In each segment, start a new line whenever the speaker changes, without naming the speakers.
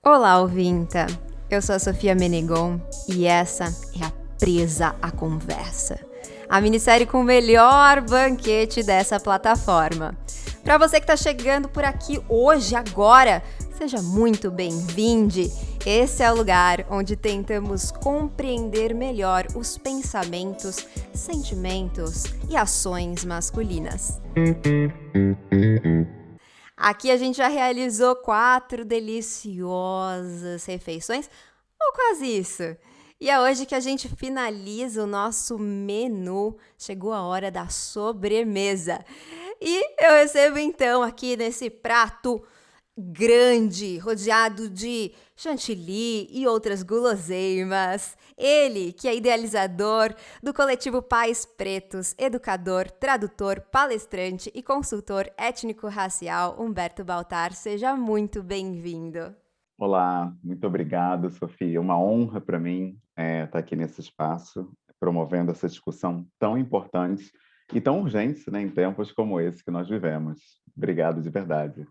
Olá, ouvinta! Eu sou a Sofia Menegon e essa é a Presa à Conversa, a minissérie com o melhor banquete dessa plataforma. Para você que está chegando por aqui hoje, agora, seja muito bem-vindo! Esse é o lugar onde tentamos compreender melhor os pensamentos, sentimentos e ações masculinas. Aqui a gente já realizou 4 deliciosas refeições, ou quase isso. E é hoje que a gente finaliza o nosso menu. Chegou a hora da sobremesa. E eu recebo então aqui nesse prato grande, rodeado de chantilly e outras guloseimas. Ele, que é idealizador do coletivo Pais Pretos, educador, tradutor, palestrante e consultor étnico-racial, Humberto Baltar. Seja muito bem-vindo.
Olá, muito obrigado, Sofia. Uma honra para mim estar aqui nesse espaço, promovendo essa discussão tão importante e tão urgente, né, em tempos como esse que nós vivemos. Obrigado de verdade.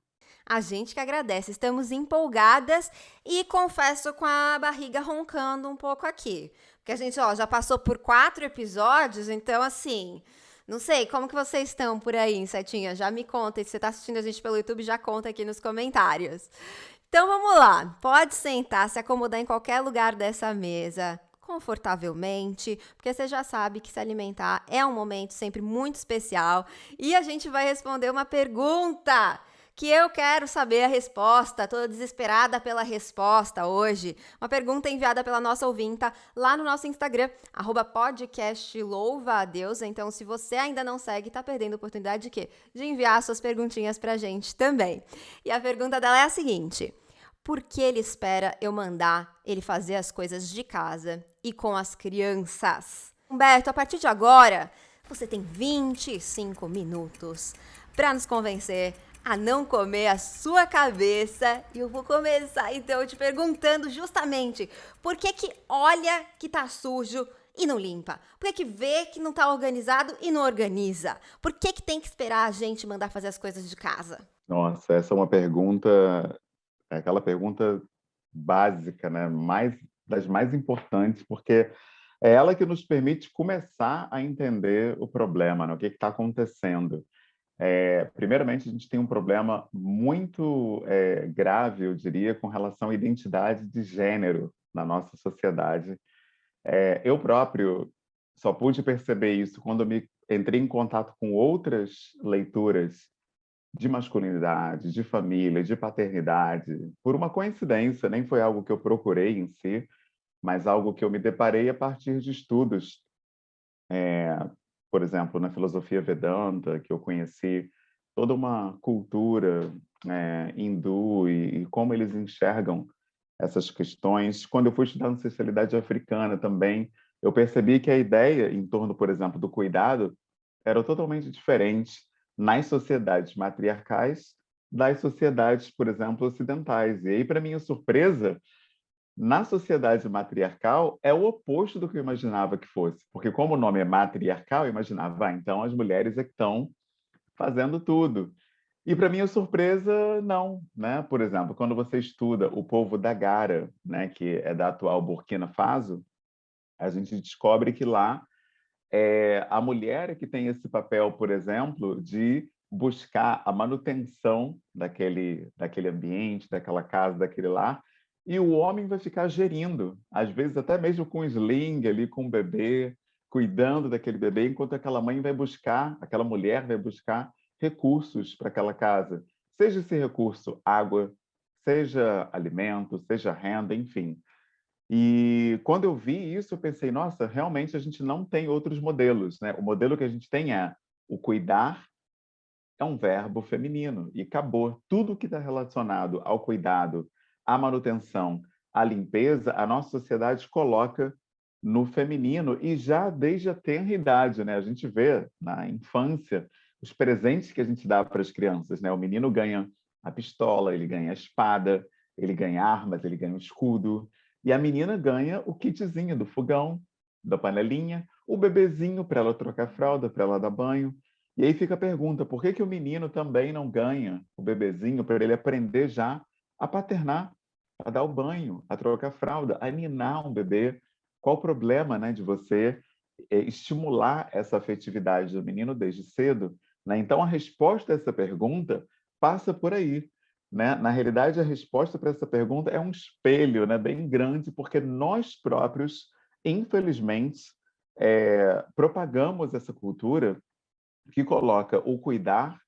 A gente que agradece, estamos empolgadas e confesso com a barriga roncando um pouco aqui. Porque a gente já passou por 4 episódios, então assim, não sei, como que vocês estão por aí, Insetinha? Já me conta, e se você está assistindo a gente pelo YouTube, já conta aqui nos comentários. Então vamos lá, pode sentar, se acomodar em qualquer lugar dessa mesa, confortavelmente, porque você já sabe que se alimentar é um momento sempre muito especial e a gente vai responder uma pergunta que eu quero saber a resposta, tô desesperada pela resposta hoje. Uma pergunta enviada pela nossa ouvinta lá no nosso Instagram, @podcastlouvadeus. Então, se você ainda não segue, tá perdendo a oportunidade de quê? De enviar suas perguntinhas pra gente também. E a pergunta dela é a seguinte: por que ele espera eu mandar ele fazer as coisas de casa e com as crianças? Humberto, a partir de agora, você tem 25 minutos para nos convencer a não comer a sua cabeça. E eu vou começar então te perguntando justamente por que olha que tá sujo e não limpa? Por que vê que não tá organizado e não organiza? Por que tem que esperar a gente mandar fazer as coisas de casa?
Nossa, essa é uma pergunta, é aquela pergunta básica, né? Das mais importantes, porque é ela que nos permite começar a entender o problema, né? O que está acontecendo. Primeiramente, a gente tem um problema muito grave, eu diria, com relação à identidade de gênero na nossa sociedade. Eu próprio só pude perceber isso quando eu me entrei em contato com outras leituras de masculinidade, de família, de paternidade, por uma coincidência, nem foi algo que eu procurei em si, mas algo que eu me deparei a partir de estudos, por exemplo, na filosofia Vedanta, que eu conheci toda uma cultura hindu e como eles enxergam essas questões. Quando eu fui estudar ancestralidade africana também, eu percebi que a ideia em torno, por exemplo, do cuidado era totalmente diferente nas sociedades matriarcais das sociedades, por exemplo, ocidentais. E aí, para minha surpresa, na sociedade matriarcal é o oposto do que eu imaginava que fosse, porque como o nome é matriarcal, eu imaginava, então as mulheres é que estão fazendo tudo. E para minha surpresa, não, né? Por exemplo, quando você estuda o povo da Gara, né, que é da atual Burkina Faso, a gente descobre que lá a mulher é que tem esse papel, por exemplo, de buscar a manutenção daquele ambiente, daquela casa, daquele lar, e o homem vai ficar gerindo, às vezes até mesmo com sling ali, com o bebê, cuidando daquele bebê, enquanto aquela mãe vai buscar, aquela mulher vai buscar recursos para aquela casa. Seja esse recurso água, seja alimento, seja renda, enfim. E quando eu vi isso, eu pensei, nossa, realmente a gente não tem outros modelos, né? O modelo que a gente tem é o cuidar é um verbo feminino e acabou. Tudo que está relacionado ao cuidado, à manutenção, à limpeza, a nossa sociedade coloca no feminino e já desde a tenra idade, né? A gente vê na infância os presentes que a gente dá para as crianças, né? O menino ganha a pistola, ele ganha a espada, ele ganha armas, ele ganha o escudo, e a menina ganha o kitzinho do fogão, da panelinha, o bebezinho para ela trocar fralda, para ela dar banho. E aí fica a pergunta, por que o menino também não ganha o bebezinho para ele aprender já a paternar? a dar o banho, a trocar a fralda, a ninar um bebê. Qual o problema, né, de você estimular essa afetividade do menino desde cedo, né? Então, a resposta a essa pergunta passa por aí, né? Na realidade, a resposta para essa pergunta é um espelho, né, bem grande, porque nós próprios, infelizmente, propagamos essa cultura que coloca o cuidar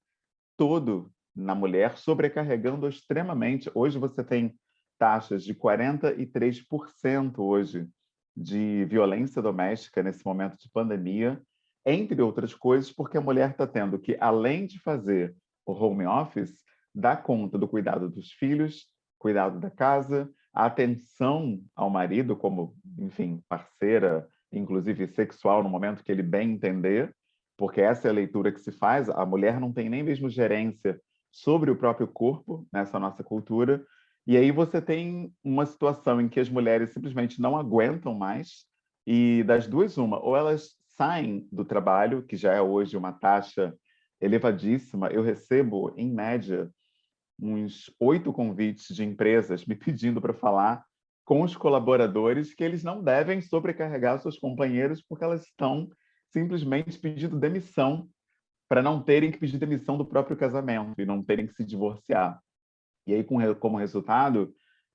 todo na mulher, sobrecarregando extremamente. Hoje você tem taxas de 43% hoje de violência doméstica nesse momento de pandemia, entre outras coisas, porque a mulher está tendo que, além de fazer o home office, dar conta do cuidado dos filhos, cuidado da casa, a atenção ao marido como, enfim, parceira, inclusive sexual, no momento que ele bem entender, porque essa é a leitura que se faz. A mulher não tem nem mesmo gerência sobre o próprio corpo nessa nossa cultura. E aí você tem uma situação em que as mulheres simplesmente não aguentam mais, e das duas, uma, ou elas saem do trabalho, que já é hoje uma taxa elevadíssima. Eu recebo, em média, uns 8 convites de empresas me pedindo para falar com os colaboradores que eles não devem sobrecarregar seus companheiros porque elas estão simplesmente pedindo demissão para não terem que pedir demissão do próprio casamento e não terem que se divorciar. E aí, como resultado,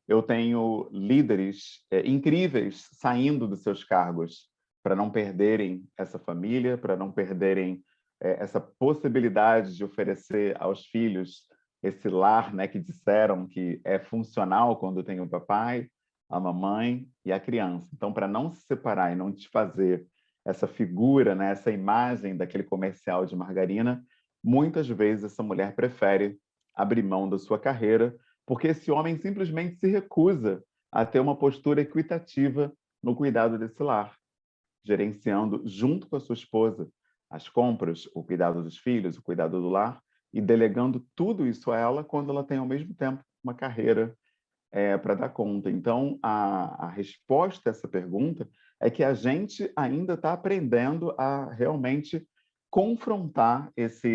eu tenho líderes incríveis saindo dos seus cargos para não perderem essa família, para não perderem essa possibilidade de oferecer aos filhos esse lar, né, que disseram que é funcional quando tem o papai, a mamãe e a criança. Então, para não se separar e não desfazer essa figura, né, essa imagem daquele comercial de margarina, muitas vezes essa mulher prefere abrir mão da sua carreira, porque esse homem simplesmente se recusa a ter uma postura equitativa no cuidado desse lar, gerenciando junto com a sua esposa as compras, o cuidado dos filhos, o cuidado do lar, e delegando tudo isso a ela quando ela tem ao mesmo tempo uma carreira para dar conta. Então, a resposta a essa pergunta é que a gente ainda está aprendendo a realmente confrontar essa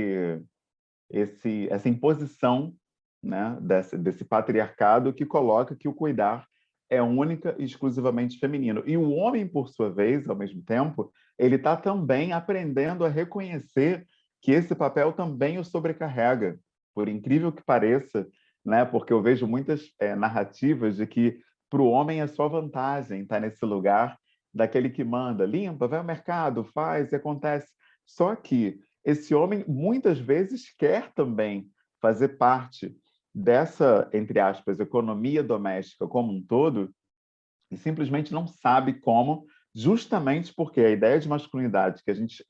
imposição, né, desse patriarcado que coloca que o cuidar é única e exclusivamente feminino. E o homem, por sua vez, ao mesmo tempo, ele está também aprendendo a reconhecer que esse papel também o sobrecarrega, por incrível que pareça, né? Porque eu vejo muitas narrativas de que para o homem é só vantagem estar nesse lugar daquele que manda, limpa, vai ao mercado, faz e acontece. Só que esse homem muitas vezes quer também fazer parte dessa, entre aspas, economia doméstica como um todo, e simplesmente não sabe como, justamente porque a ideia de masculinidade que a gente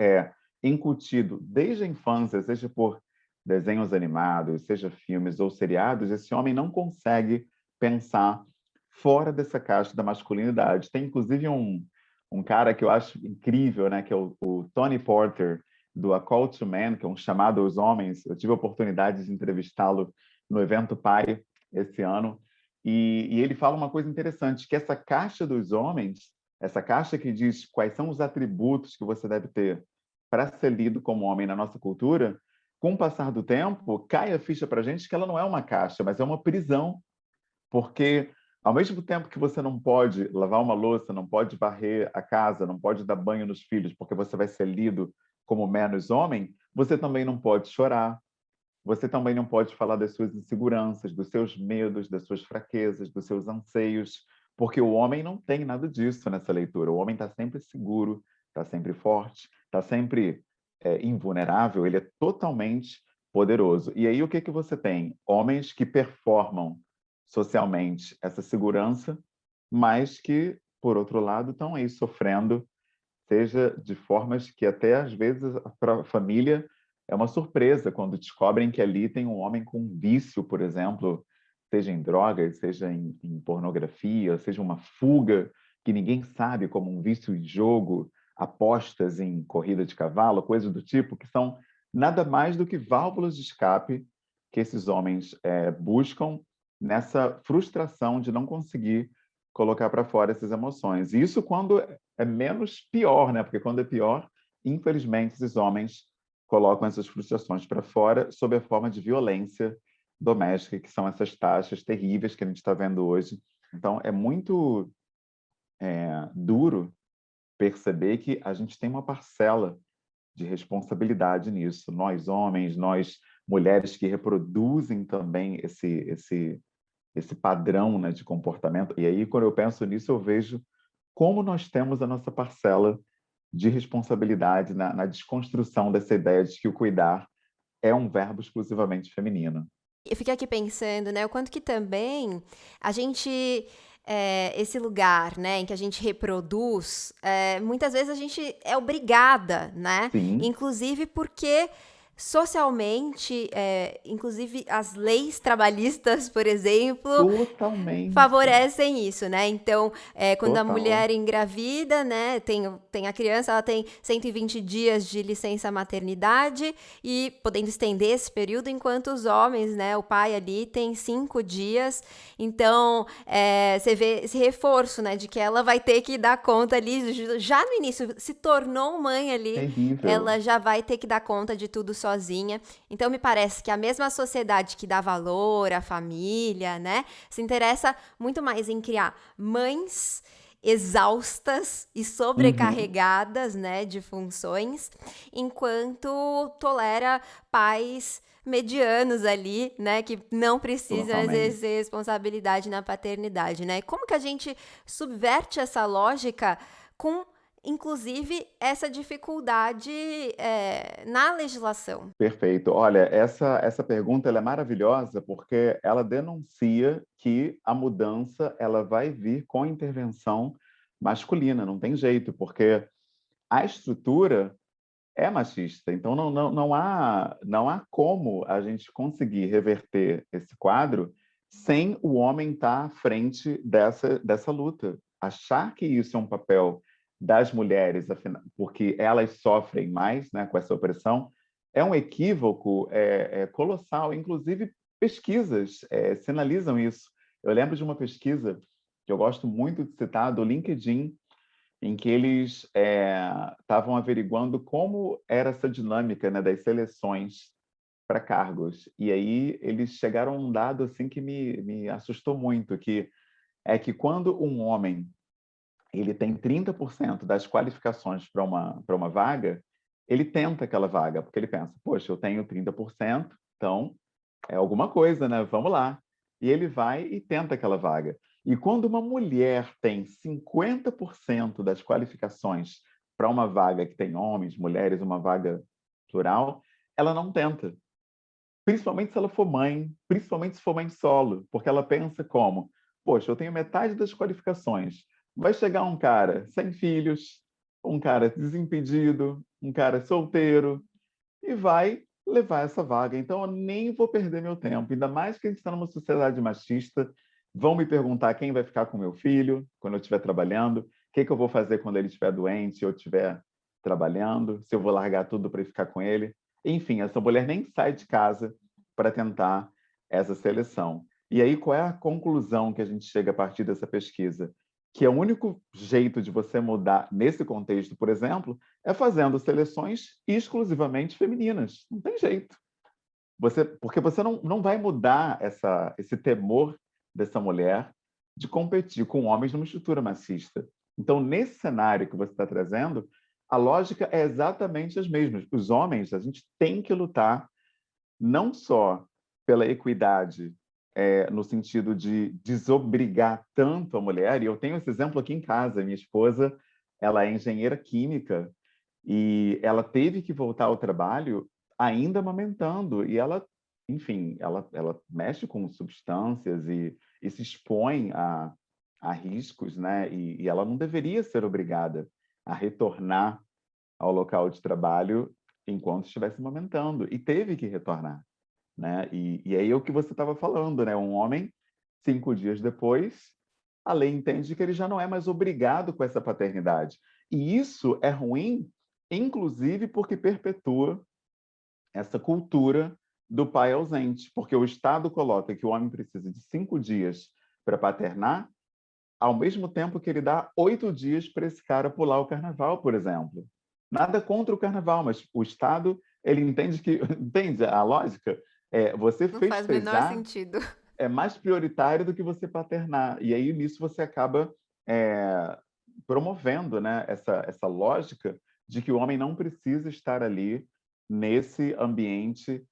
incutido desde a infância, seja por desenhos animados, seja filmes ou seriados, esse homem não consegue pensar fora dessa caixa da masculinidade. Tem inclusive um cara que eu acho incrível, né, que é o Tony Porter, do A Call to Man, que é um chamado aos homens. Eu tive a oportunidade de entrevistá-lo no evento Pai esse ano, e ele fala uma coisa interessante, que essa caixa dos homens, essa caixa que diz quais são os atributos que você deve ter para ser lido como homem na nossa cultura, com o passar do tempo, cai a ficha para a gente que ela não é uma caixa, mas é uma prisão, porque ao mesmo tempo que você não pode lavar uma louça, não pode varrer a casa, não pode dar banho nos filhos, porque você vai ser lido como menos homem, você também não pode chorar, você também não pode falar das suas inseguranças, dos seus medos, das suas fraquezas, dos seus anseios, porque o homem não tem nada disso nessa leitura. O homem está sempre seguro, está sempre forte, está sempre invulnerável, ele é totalmente poderoso. E aí o que você tem? Homens que performam socialmente essa segurança, mas que, por outro lado, estão aí sofrendo, seja de formas que até às vezes para a família é uma surpresa quando descobrem que ali tem um homem com um vício, por exemplo, seja em drogas, seja em pornografia, seja uma fuga que ninguém sabe, como um vício em jogo, apostas em corrida de cavalo, coisas do tipo, que são nada mais do que válvulas de escape que esses homens buscam nessa frustração de não conseguir colocar para fora essas emoções. E isso quando é menos pior, né? Porque quando é pior, infelizmente, esses homens colocam essas frustrações para fora sob a forma de violência doméstica, que são essas taxas terríveis que a gente está vendo hoje. Então, é muito duro perceber que a gente tem uma parcela de responsabilidade nisso. Nós, homens, nós, mulheres que reproduzem também esse padrão, né, de comportamento. E aí, quando eu penso nisso, eu vejo como nós temos a nossa parcela de responsabilidade na desconstrução dessa ideia de que o cuidar é um verbo exclusivamente feminino.
Eu fiquei aqui pensando, né, o quanto que também a gente, esse lugar, né, em que a gente reproduz, muitas vezes a gente é obrigada, né,
Sim,
inclusive porque socialmente, inclusive as leis trabalhistas, por exemplo,
totalmente,
favorecem isso, né? Então, quando a
total.
mulher engravida, né, tem a criança, ela tem 120 dias de licença maternidade e podendo estender esse período, enquanto os homens, né, o pai ali tem 5 dias. Então, você vê esse reforço, né, de que ela vai ter que dar conta ali, já no início, se tornou mãe ali,
Terrível.
ela já vai ter que dar conta de tudo sozinha. Então, me parece que a mesma sociedade que dá valor à família, né, se interessa muito mais em criar mães exaustas e
Uhum,
sobrecarregadas, né, de funções, enquanto tolera pais medianos ali, né, que não precisam
totalmente.
exercer responsabilidade na paternidade, né? Como que a gente subverte essa lógica com, inclusive, essa dificuldade na legislação?
Perfeito. Olha, essa pergunta ela é maravilhosa porque ela denuncia que a mudança ela vai vir com intervenção masculina, não tem jeito, porque a estrutura é machista. Então não há como a gente conseguir reverter esse quadro sem o homem estar à frente dessa luta. Achar que isso é um papel das mulheres, porque elas sofrem mais, né, com essa opressão, é um equívoco colossal. Inclusive, pesquisas sinalizam isso. Eu lembro de uma pesquisa que eu gosto muito de citar, do LinkedIn, em que eles estavam averiguando como era essa dinâmica, né, das seleções para cargos. E aí eles chegaram a um dado assim que me assustou muito, que é que quando um homem ele tem 30% das qualificações para uma vaga, ele tenta aquela vaga, porque ele pensa, poxa, eu tenho 30%, então é alguma coisa, né? Vamos lá. E ele vai e tenta aquela vaga. E quando uma mulher tem 50% das qualificações para uma vaga que tem homens, mulheres, uma vaga plural, ela não tenta. Principalmente se ela for mãe, principalmente se for mãe solo, porque ela pensa como: poxa, eu tenho metade das qualificações. Vai chegar um cara sem filhos, um cara desimpedido, um cara solteiro, e vai levar essa vaga. Então, eu nem vou perder meu tempo. Ainda mais que a gente está numa sociedade machista. Vão me perguntar quem vai ficar com meu filho quando eu estiver trabalhando, o que eu vou fazer quando ele estiver doente ou estiver trabalhando, se eu vou largar tudo para ir ficar com ele. Enfim, essa mulher nem sai de casa para tentar essa seleção. E aí, qual é a conclusão que a gente chega a partir dessa pesquisa? Que é o único jeito de você mudar nesse contexto, por exemplo, é fazendo seleções exclusivamente femininas. Não tem jeito. Porque você não vai mudar esse temor dessa mulher de competir com homens numa estrutura machista. Então, nesse cenário que você está trazendo, a lógica é exatamente as mesmas. Os homens, a gente tem que lutar não só pela equidade, no sentido de desobrigar tanto a mulher, e eu tenho esse exemplo aqui em casa. Minha esposa, ela é engenheira química e ela teve que voltar ao trabalho ainda amamentando. E ela, enfim, ela mexe com substâncias e se expõe a riscos, né? E ela não deveria ser obrigada a retornar ao local de trabalho enquanto estivesse amamentando. E teve que retornar, né? E aí é o que você estava falando, né? Um homem, 5 dias depois, a lei entende que ele já não é mais obrigado com essa paternidade. E isso é ruim, inclusive porque perpetua essa cultura do pai ausente, porque o Estado coloca que o homem precisa de 5 dias para paternar, ao mesmo tempo que ele dá 8 dias para esse cara pular o carnaval, por exemplo. Nada contra o carnaval, mas o Estado ele entende que entende a lógica. Você
Não faz o menor
festejar
sentido.
é mais prioritário do que você paternar. E aí, nisso, você acaba eh, promovendo, né, essa lógica de que o homem não precisa estar ali nesse ambiente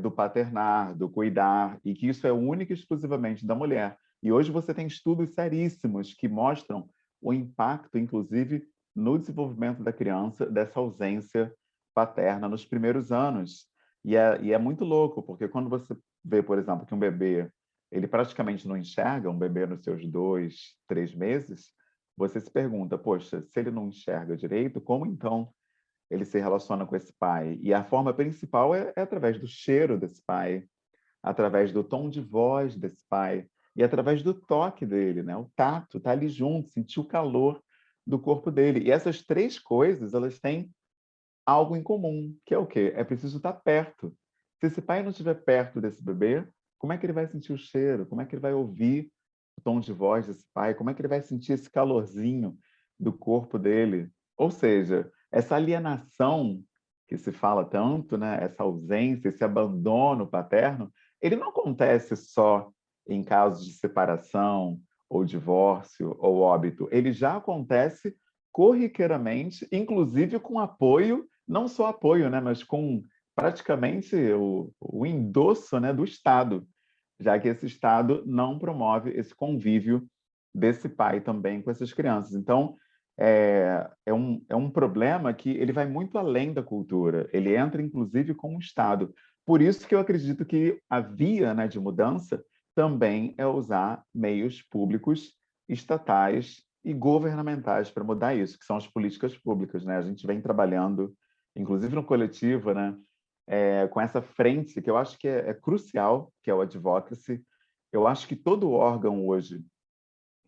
do paternar, do cuidar, e que isso é único e exclusivamente da mulher. E hoje você tem estudos seríssimos que mostram o impacto, inclusive, no desenvolvimento da criança, dessa ausência paterna nos primeiros anos. E é muito louco, porque quando você vê, por exemplo, que um bebê ele praticamente não enxerga, um bebê nos seus 2, 3 meses, você se pergunta, poxa, se ele não enxerga direito, como então ele se relaciona com esse pai? E a forma principal é através do cheiro desse pai, através do tom de voz desse pai e através do toque dele, né? O tato, tá ali junto, sentir o calor do corpo dele. E essas três coisas, elas têm algo em comum, que é o quê? É preciso estar perto. Se esse pai não estiver perto desse bebê, como é que ele vai sentir o cheiro? Como é que ele vai ouvir o tom de voz desse pai? Como é que ele vai sentir esse calorzinho do corpo dele? Ou seja, essa alienação que se fala tanto, né? Essa ausência, esse abandono paterno, ele não acontece só em casos de separação ou divórcio ou óbito. Ele já acontece corriqueiramente, inclusive com apoio, não só apoio, né, mas com praticamente o endosso, né, do Estado, já que esse Estado não promove esse convívio desse pai também com essas crianças. Então, é um problema que ele vai muito além da cultura, ele entra inclusive com o Estado. Por isso que eu acredito que a via, né, de mudança também é usar meios públicos, estatais e governamentais para mudar isso, que são as políticas públicas, né? A gente vem trabalhando, inclusive no coletivo, né, com essa frente que eu acho que é crucial, que é o advocacy. Eu acho que todo órgão hoje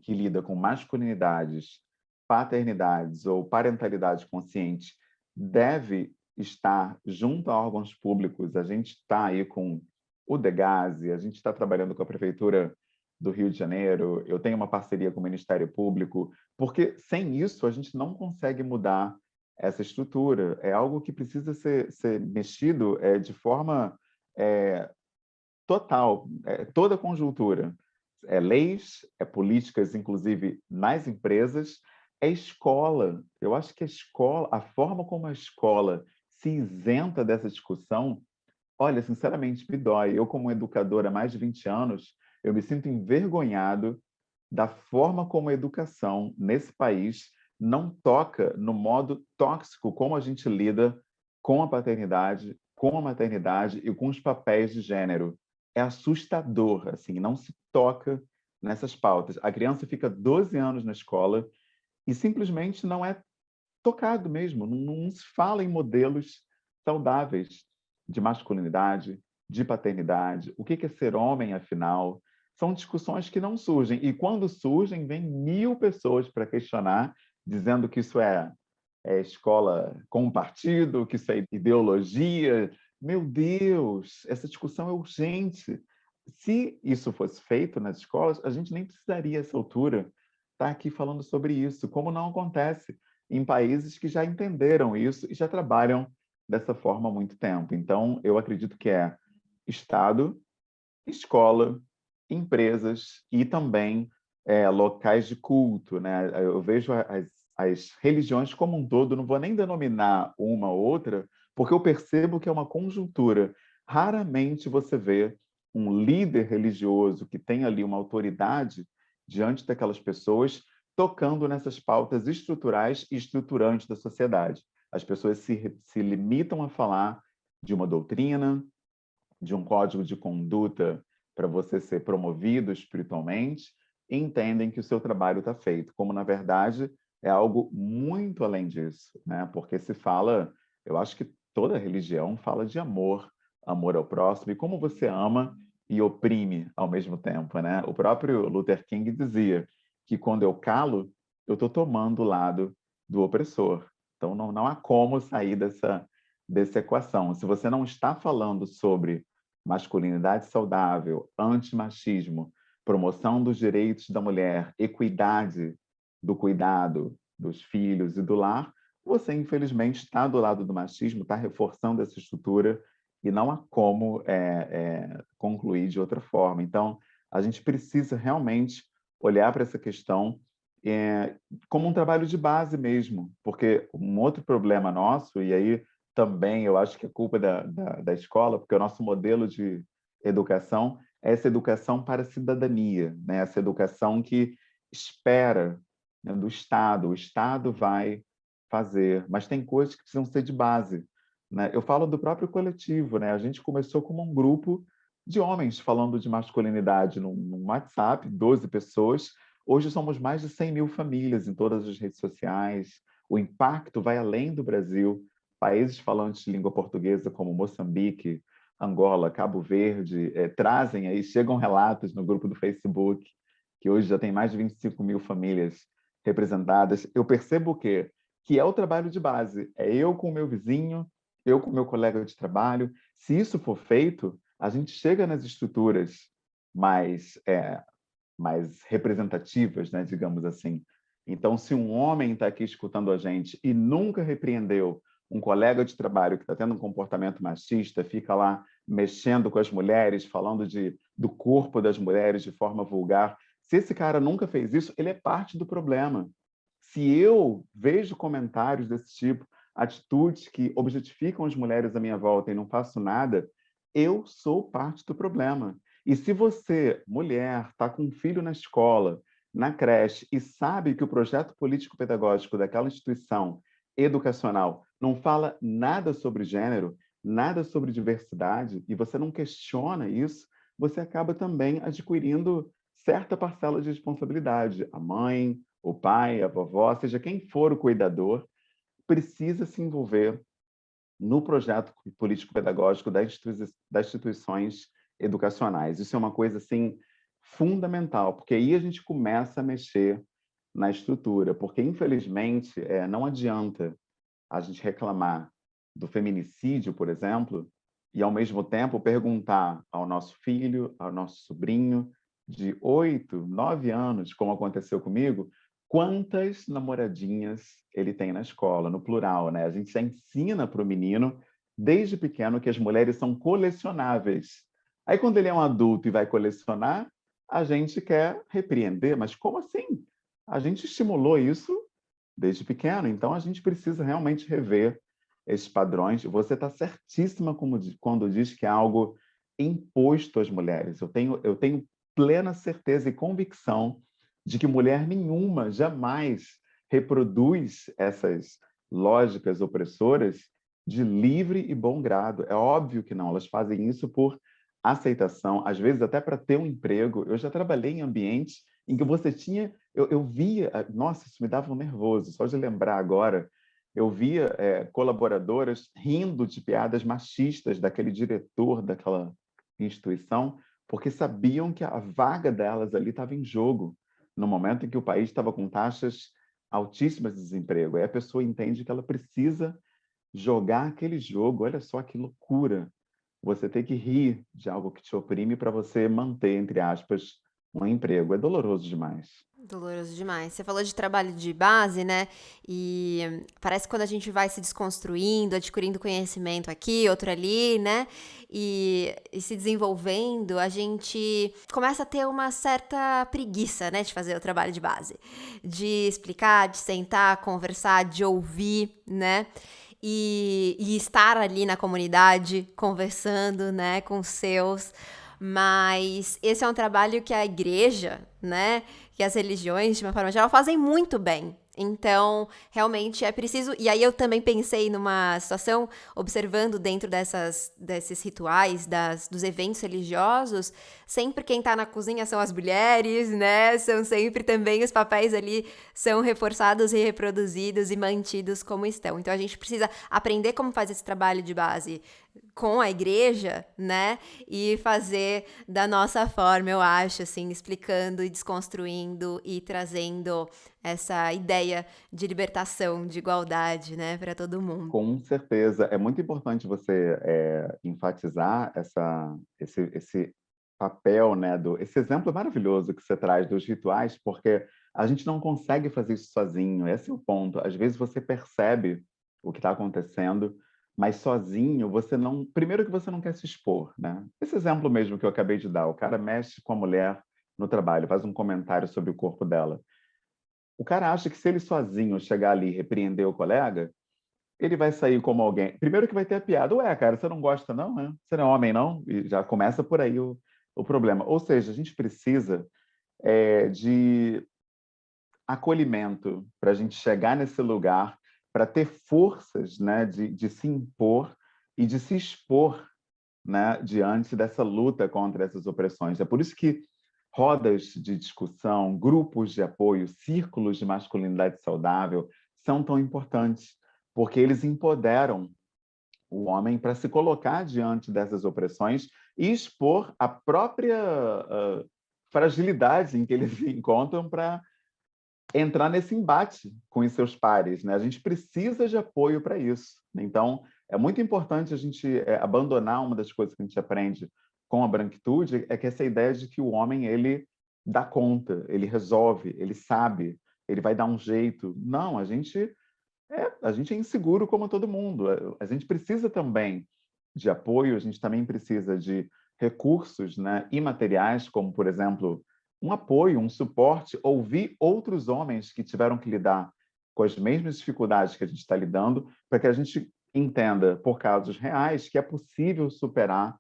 que lida com masculinidades, paternidades ou parentalidade consciente deve estar junto a órgãos públicos. A gente está aí com o Degase, a gente está trabalhando com a Prefeitura do Rio de Janeiro, eu tenho uma parceria com o Ministério Público, porque sem isso a gente não consegue mudar essa estrutura. É algo que precisa ser mexido de forma é, total, toda a conjuntura. Leis, políticas, inclusive nas empresas, escola. Eu acho que a escola, a forma como a escola se isenta dessa discussão, olha, sinceramente, me dói. Eu, como educador há mais de 20 anos, eu me sinto envergonhado da forma como a educação nesse país não toca no modo tóxico como a gente lida com a paternidade, com a maternidade e com os papéis de gênero. É assustador, assim, não se toca nessas pautas. A criança fica 12 anos na escola e simplesmente não é tocado mesmo, não se fala em modelos saudáveis de masculinidade, de paternidade, o que é ser homem, afinal. São discussões que não surgem. E quando surgem, vem 1000 pessoas para questionar, dizendo que isso é escola com um partido, que isso é ideologia. Meu Deus, essa discussão é urgente. Se isso fosse feito nas escolas, a gente nem precisaria, a essa altura, estar aqui falando sobre isso, como não acontece em países que já entenderam isso e já trabalham dessa forma há muito tempo. Então, eu acredito que é Estado, escola, empresas e também locais de culto, né? Eu vejo as religiões como um todo, não vou nem denominar uma ou outra, porque eu percebo que é uma conjuntura. Raramente você vê um líder religioso que tem ali uma autoridade diante daquelas pessoas tocando nessas pautas estruturais e estruturantes da sociedade. As pessoas se limitam a falar de uma doutrina, de um código de conduta para você ser promovido espiritualmente, e entendem que o seu trabalho está feito, como na verdade é algo muito além disso, né? Porque se fala, eu acho que toda religião fala de amor, amor ao próximo e como você ama e oprime ao mesmo tempo, né? O próprio Luther King dizia que quando eu calo, eu estou tomando o lado do opressor. Então não há como sair dessa equação. Se você não está falando sobre masculinidade saudável, antimachismo, promoção dos direitos da mulher, equidade do cuidado dos filhos e do lar, você, infelizmente, está do lado do machismo, está reforçando essa estrutura e não há como concluir de outra forma. Então, a gente precisa realmente olhar para essa questão eh, como um trabalho de base mesmo, porque um outro problema nosso, e aí também eu acho que é culpa da escola, porque o nosso modelo de educação é essa educação para a cidadania, né? Essa educação que espera, né, do Estado. O Estado vai fazer, mas tem coisas que precisam ser de base, né? Eu falo do próprio coletivo, né? A gente começou como um grupo de homens falando de masculinidade num WhatsApp, 12 pessoas. Hoje somos mais de 100 mil famílias em todas as redes sociais. O impacto vai além do Brasil. Países falantes de língua portuguesa, como Moçambique, Angola, Cabo Verde, trazem aí, chegam relatos no grupo do Facebook, que hoje já tem mais de 25 mil famílias representadas. Eu percebo que é o trabalho de base. É eu com o meu vizinho, eu com o meu colega de trabalho. Se isso for feito, a gente chega nas estruturas mais, mais representativas, né, digamos assim. Então, se um homem está aqui escutando a gente e nunca repreendeu um colega de trabalho que está tendo um comportamento machista, fica lá mexendo com as mulheres, falando do corpo das mulheres de forma vulgar, se esse cara nunca fez isso, ele é parte do problema. Se eu vejo comentários desse tipo, atitudes que objetificam as mulheres à minha volta e não faço nada, eu sou parte do problema. E se você, mulher, está com um filho na escola, na creche, e sabe que o projeto político-pedagógico daquela instituição educacional não fala nada sobre gênero, nada sobre diversidade, e você não questiona isso, você acaba também adquirindo certa parcela de responsabilidade. A mãe, o pai, a vovó, seja quem for o cuidador, precisa se envolver no projeto político-pedagógico das instituições educacionais. Isso é uma coisa assim fundamental, porque aí a gente começa a mexer na estrutura, porque infelizmente não adianta a gente reclamar do feminicídio, por exemplo, e ao mesmo tempo perguntar ao nosso filho, ao nosso sobrinho de 8, 9 anos, como aconteceu comigo, quantas namoradinhas ele tem na escola, no plural, né? A gente já ensina para o menino desde pequeno que as mulheres são colecionáveis. Aí quando ele é um adulto e vai colecionar, a gente quer repreender, mas como assim? A gente estimulou isso desde pequeno, então a gente precisa realmente rever esses padrões. Você está certíssima quando diz que é algo imposto às mulheres. Eu tenho plena certeza e convicção de que mulher nenhuma jamais reproduz essas lógicas opressoras de livre e bom grado. É óbvio que não, elas fazem isso por aceitação, às vezes até para ter um emprego. Eu já trabalhei em ambientes em que você tinha... Eu via... Nossa, isso me dava um nervoso, só de lembrar agora. Eu via colaboradoras rindo de piadas machistas daquele diretor daquela instituição, porque sabiam que a vaga delas ali estava em jogo, no momento em que o país estava com taxas altíssimas de desemprego. Aí a pessoa entende que ela precisa jogar aquele jogo. Olha só que loucura. Você ter que rir de algo que te oprime para você manter, entre aspas, um emprego. É doloroso demais.
Doloroso demais. Você falou de trabalho de base, né? E parece que quando a gente vai se desconstruindo, adquirindo conhecimento aqui, outro ali, né? E se desenvolvendo, a gente começa a ter uma certa preguiça, né? De fazer o trabalho de base. De explicar, de sentar, conversar, de ouvir, né? E estar ali na comunidade, conversando, né? Com os seus. Mas esse é um trabalho que a igreja, né, que as religiões, de uma forma geral, fazem muito bem. Então, realmente é preciso... E aí eu também pensei numa situação, observando dentro desses rituais, dos eventos religiosos, sempre quem tá na cozinha são as mulheres, né? São sempre também os papéis ali são reforçados e reproduzidos e mantidos como estão. Então, a gente precisa aprender como fazer esse trabalho de base com a igreja, né? E fazer da nossa forma, eu acho, assim, explicando e desconstruindo e trazendo essa ideia de libertação, de igualdade, né, para todo mundo.
Com certeza. É muito importante você enfatizar esse papel, né, esse exemplo maravilhoso que você traz dos rituais, porque a gente não consegue fazer isso sozinho. Esse é o ponto. Às vezes você percebe o que está acontecendo, mas sozinho você não. Primeiro que você não quer se expor, né? Esse exemplo mesmo que eu acabei de dar, o cara mexe com a mulher no trabalho, faz um comentário sobre o corpo dela. O cara acha que se ele sozinho chegar ali e repreender o colega, ele vai sair como alguém. Primeiro que vai ter a piada, ué, cara, você não gosta, não, né? Você não é homem, não? E já começa por aí o problema. Ou seja, a gente precisa de acolhimento para a gente chegar nesse lugar, para ter forças, né, de se impor e de se expor, né, diante dessa luta contra essas opressões. É por isso que rodas de discussão, grupos de apoio, círculos de masculinidade saudável são tão importantes, porque eles empoderam o homem para se colocar diante dessas opressões e expor a própria fragilidade em que eles se encontram para entrar nesse embate com os seus pares, né? A gente precisa de apoio para isso. Então, é muito importante a gente abandonar uma das coisas que a gente aprende com a branquitude, é que essa ideia de que o homem ele dá conta, ele resolve, ele sabe, ele vai dar um jeito. Não, a gente é inseguro como todo mundo. A gente precisa também de apoio, a gente também precisa de recursos, né, imateriais, como, por exemplo, um apoio, um suporte, ouvir outros homens que tiveram que lidar com as mesmas dificuldades que a gente está lidando, para que a gente entenda, por casos reais, que é possível superar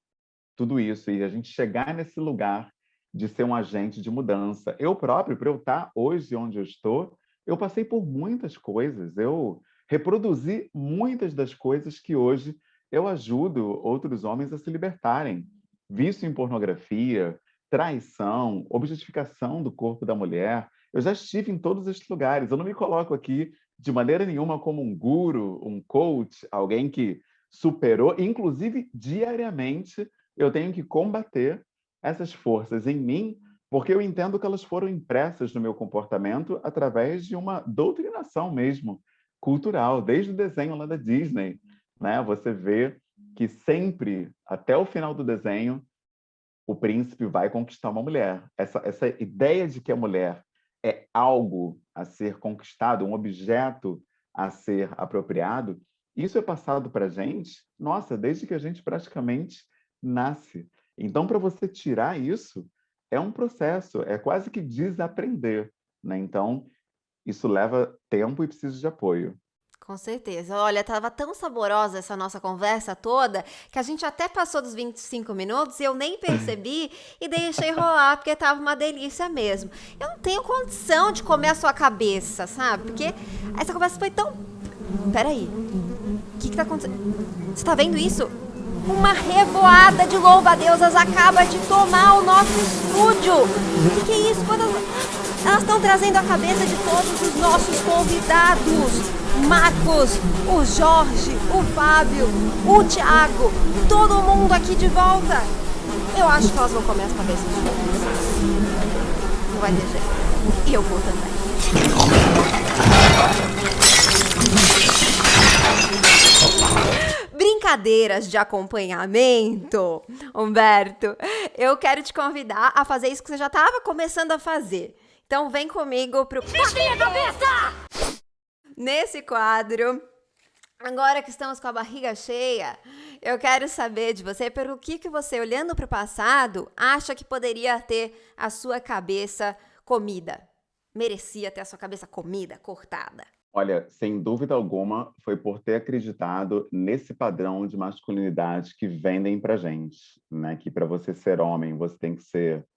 tudo isso e a gente chegar nesse lugar de ser um agente de mudança. Eu próprio, para eu estar hoje onde eu estou, eu passei por muitas coisas, eu reproduzi muitas das coisas que hoje eu ajudo outros homens a se libertarem. Vício em pornografia, traição, objetificação do corpo da mulher. Eu já estive em todos esses lugares. Eu não me coloco aqui de maneira nenhuma como um guru, um coach, alguém que superou, inclusive diariamente eu tenho que combater essas forças em mim, porque eu entendo que elas foram impressas no meu comportamento através de uma doutrinação mesmo, cultural, desde o desenho lá da Disney, né? Você vê que sempre, até o final do desenho, o príncipe vai conquistar uma mulher. Essa ideia de que a mulher é algo a ser conquistado, um objeto a ser apropriado, isso é passado para a gente, nossa, desde que a gente praticamente nasce. Então, para você tirar isso, é um processo, é quase que desaprender, né? Então, isso leva tempo e precisa de apoio.
Com certeza. Olha, estava tão saborosa essa nossa conversa toda que a gente até passou dos 25 minutos e eu nem percebi e deixei rolar porque estava uma delícia mesmo. Eu não tenho condição de comer a sua cabeça, sabe? Porque essa conversa foi tão. Peraí. O que tá acontecendo? Você tá vendo isso? Uma revoada de louva-a-deusas acaba de tomar o nosso estúdio. O que é isso? Elas estão trazendo a cabeça de todos os nossos convidados. Marcos, o Jorge, o Fábio, o Thiago, todo mundo aqui de volta. Eu acho que elas vão comer as cabeças de todos. Não vai ter jeito. E eu vou também. Brincadeiras de acompanhamento, Humberto. Eu quero te convidar a fazer isso que você já estava começando a fazer. Então vem comigo pro... Desvia a cabeça! Nesse quadro, agora que estamos com a barriga cheia, eu quero saber de você pelo que você, olhando para o passado, acha que poderia ter a sua cabeça comida. Merecia ter a sua cabeça comida, cortada.
Olha, sem dúvida alguma, foi por ter acreditado nesse padrão de masculinidade que vendem pra gente, né? Que para você ser homem, você tem que ser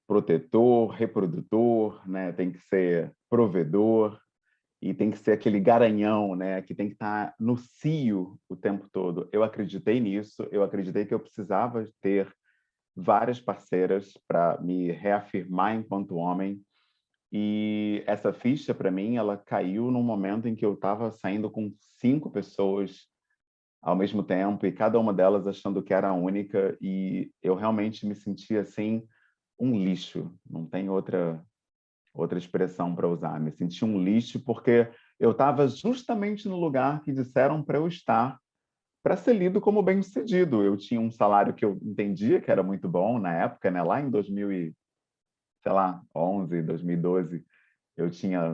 protetor, reprodutor, né? Tem que ser provedor e tem que ser aquele garanhão, né? Que tem que estar no cio o tempo todo. Eu acreditei nisso, eu acreditei que eu precisava ter várias parceiras para me reafirmar enquanto homem. E essa ficha, para mim, ela caiu num momento em que eu estava saindo com 5 pessoas ao mesmo tempo, e cada uma delas achando que era a única, e eu realmente me sentia assim, um lixo. Não tem outra expressão para usar. Me senti um lixo porque eu estava justamente no lugar que disseram para eu estar, para ser lido como bem-sucedido. Eu tinha um salário que eu entendia que era muito bom na época, né? Lá em 2000 sei lá, 11, 2012,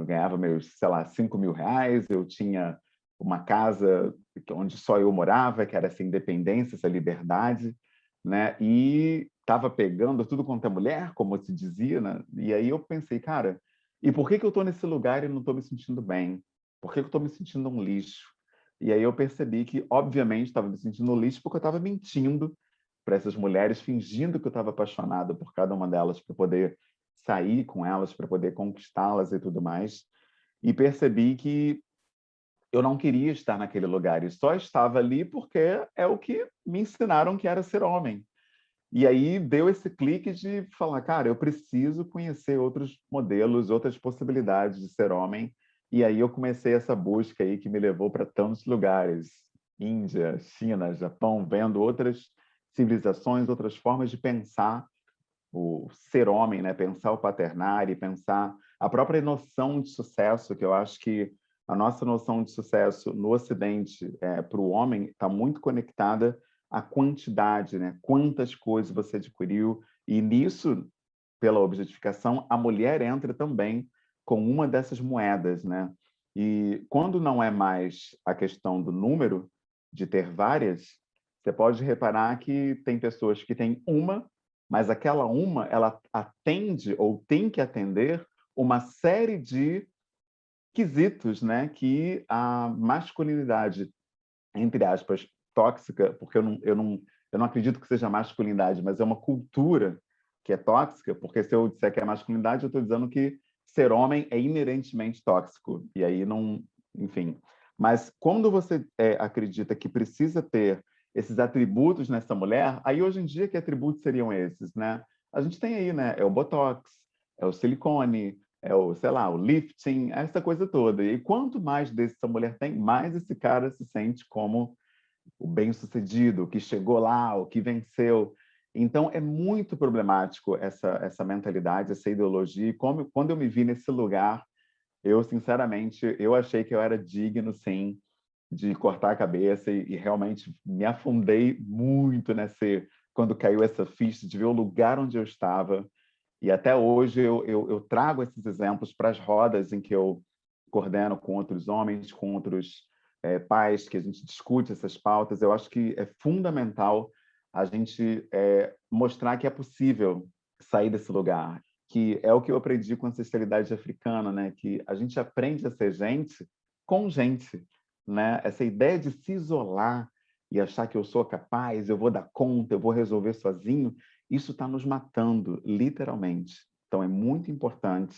ganhava meus, sei lá, R$ 5.000, eu tinha uma casa onde só eu morava, que era essa independência, essa liberdade, né? E estava pegando tudo quanto é mulher, como se dizia, né? E aí eu pensei, cara, e por que que eu estou nesse lugar e não estou me sentindo bem? Por que que eu estou me sentindo um lixo? E aí eu percebi que, obviamente, estava me sentindo um lixo porque eu estava mentindo para essas mulheres, fingindo que eu estava apaixonado por cada uma delas para poder sair com elas, para poder conquistá-las e tudo mais. E percebi que eu não queria estar naquele lugar e só estava ali porque é o que me ensinaram que era ser homem. E aí deu esse clique de falar, cara, eu preciso conhecer outros modelos, outras possibilidades de ser homem. E aí eu comecei essa busca aí que me levou para tantos lugares, Índia, China, Japão, vendo outras civilizações, outras formas de pensar o ser homem, né? Pensar o paternário, pensar a própria noção de sucesso, que eu acho que a nossa noção de sucesso no Ocidente para o homem está muito conectada à quantidade, né? Quantas coisas você adquiriu, e nisso, pela objetificação, a mulher entra também com uma dessas moedas, né? E quando não é mais a questão do número, de ter várias, você pode reparar que tem pessoas que têm uma, mas aquela uma, ela atende ou tem que atender uma série de quesitos, né, que a masculinidade, entre aspas, tóxica, porque eu não acredito que seja masculinidade, mas é uma cultura que é tóxica, porque se eu disser que é masculinidade, eu estou dizendo que ser homem é inerentemente tóxico, e aí não, enfim. Mas quando você acredita que precisa ter esses atributos nessa mulher, aí hoje em dia que atributos seriam esses, né? A gente tem aí, né? É o Botox, é o silicone, é o, sei lá, o lifting, essa coisa toda. E quanto mais desse essa mulher tem, mais esse cara se sente como o bem-sucedido, o que chegou lá, o que venceu. Então, é muito problemático essa mentalidade, essa ideologia. E quando eu me vi nesse lugar, eu, sinceramente, eu achei que eu era digno, sim, de cortar a cabeça e realmente me afundei muito quando caiu essa ficha, de ver o lugar onde eu estava. E até hoje eu trago esses exemplos para as rodas em que eu coordeno com outros homens, com outros pais, que a gente discute essas pautas. Eu acho que é fundamental a gente mostrar que é possível sair desse lugar, que é o que eu aprendi com a ancestralidade africana, né? Que a gente aprende a ser gente com gente, né? Essa ideia de se isolar e achar que eu sou capaz, eu vou dar conta, eu vou resolver sozinho, isso está nos matando, literalmente. Então, é muito importante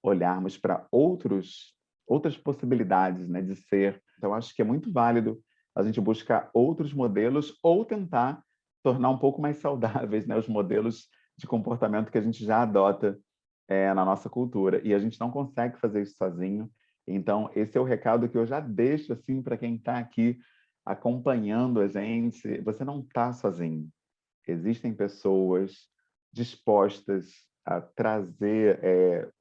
olharmos para outras possibilidades, né, de ser. Então, acho que é muito válido a gente buscar outros modelos ou tentar tornar um pouco mais saudáveis, né, os modelos de comportamento que a gente já adota na nossa cultura. E a gente não consegue fazer isso sozinho. Então, esse é o recado que eu já deixo assim para quem está aqui acompanhando a gente. Você não está sozinho. Existem pessoas dispostas a trazer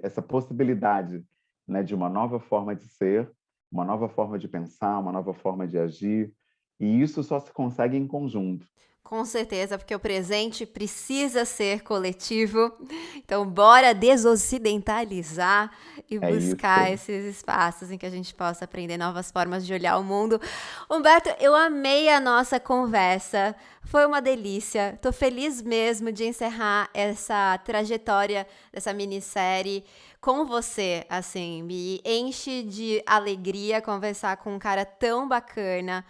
essa possibilidade, né, de uma nova forma de ser, uma nova forma de pensar, uma nova forma de agir, e isso só se consegue em conjunto.
Com certeza, porque o presente precisa ser coletivo. Então, bora desocidentalizar e
É
buscar
isso.
esses espaços em que a gente possa aprender novas formas de olhar o mundo. Humberto, eu amei a nossa conversa. Foi uma delícia. Tô feliz mesmo de encerrar essa trajetória dessa minissérie com você. Assim, me enche de alegria conversar com um cara tão bacana.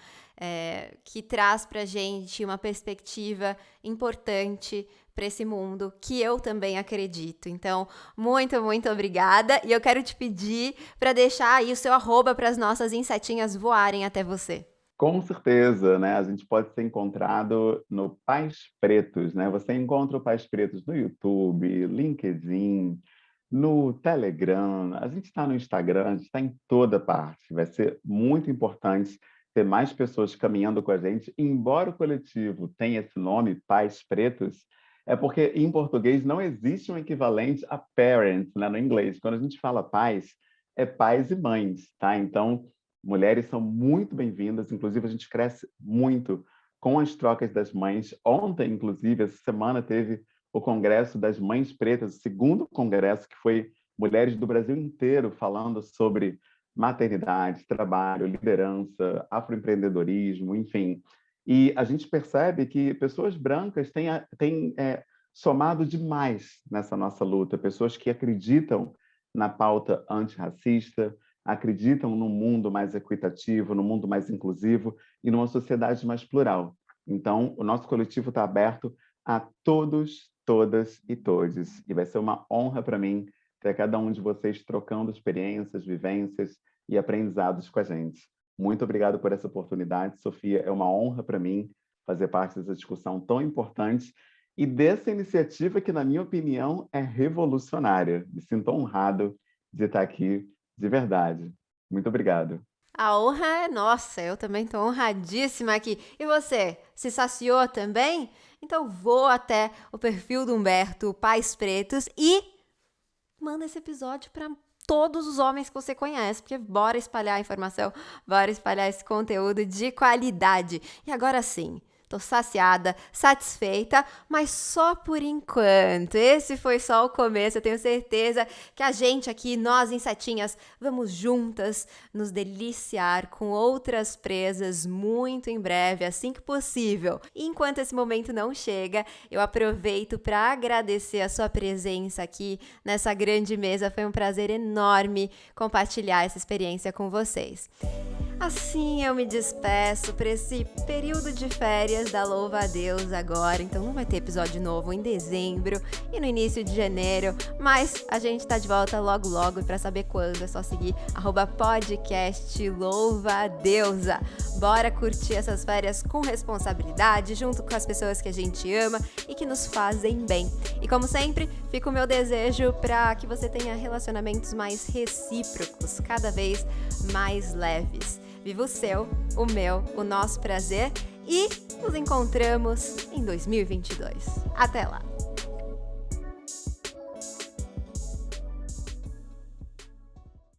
Que traz pra gente uma perspectiva importante para esse mundo que eu também acredito. Então, muito, muito obrigada. E eu quero te pedir para deixar aí o seu arroba para as nossas insetinhas voarem até você.
Com certeza, né? A gente pode ser encontrado no Pais Pretos, né? Você encontra o Pais Pretos no YouTube, LinkedIn, no Telegram, a gente está no Instagram, a gente está em toda parte. Vai ser muito importante ter mais pessoas caminhando com a gente, embora o coletivo tenha esse nome, Pais Pretos, é porque em português não existe um equivalente a parents, né, no inglês. Quando a gente fala pais, é pais e mães, tá? Então, mulheres são muito bem-vindas, inclusive a gente cresce muito com as trocas das mães. Ontem, inclusive, essa semana teve o Congresso das Mães Pretas, o segundo congresso, que foi mulheres do Brasil inteiro falando sobre maternidade, trabalho, liderança, afroempreendedorismo, enfim. E a gente percebe que pessoas brancas têm somado demais nessa nossa luta, pessoas que acreditam na pauta antirracista, acreditam num mundo mais equitativo, num mundo mais inclusivo e numa sociedade mais plural. Então, o nosso coletivo está aberto a todos, todas e todes. E vai ser uma honra para mim ter cada um de vocês trocando experiências, vivências e aprendizados com a gente. Muito obrigado por essa oportunidade, Sofia. É uma honra para mim fazer parte dessa discussão tão importante e dessa iniciativa que, na minha opinião, é revolucionária. Me sinto honrado de estar aqui, de verdade. Muito obrigado.
A honra é nossa, eu também estou honradíssima aqui. E você, se saciou também? Então vou até o perfil do Humberto Pais Pretos e manda esse episódio para todos os homens que você conhece, porque bora espalhar a informação, bora espalhar esse conteúdo de qualidade. E agora sim, tô saciada, satisfeita, mas só por enquanto. Esse foi só o começo. Eu tenho certeza que a gente aqui, nós insetinhas, vamos juntas nos deliciar com outras presas muito em breve, assim que possível. E enquanto esse momento não chega, eu aproveito para agradecer a sua presença aqui nessa grande mesa. Foi um prazer enorme compartilhar essa experiência com vocês. Assim eu me despeço para esse período de férias da Louva a Deus agora, então não vai ter episódio novo em dezembro e no início de janeiro, mas a gente tá de volta logo logo e para saber quando é só seguir @podcast Louva a Deusa. Bora curtir essas férias com responsabilidade, junto com as pessoas que a gente ama e que nos fazem bem. E como sempre, fica o meu desejo para que você tenha relacionamentos mais recíprocos, cada vez mais leves. Viva o seu, o meu, o nosso prazer e nos encontramos em 2022. Até lá!